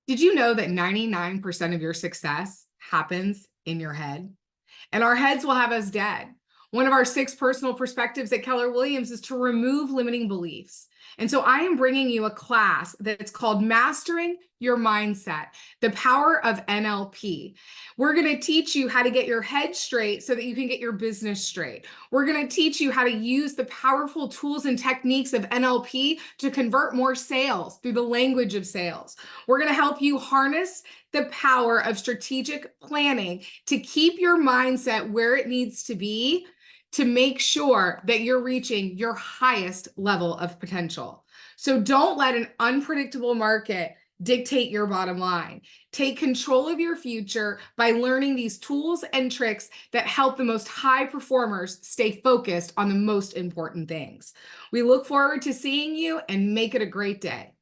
Did you know that 99% of your success happens in your head? And our heads will have us dead. One of our 6 personal perspectives at Keller Williams is to remove limiting beliefs. And so I am bringing you a class that's called Mastering Your Mindset, the Power of NLP. We're going to teach you how to get your head straight so that you can get your business straight. We're going to teach you how to use the powerful tools and techniques of NLP to convert more sales through the language of sales. We're going to help you harness the power of strategic planning to keep your mindset where it needs to be to make sure that you're reaching your highest level of potential. So don't let an unpredictable market dictate your bottom line. Take control of your future by learning these tools and tricks that help the most high performers stay focused on the most important things. We look forward to seeing you and make it a great day.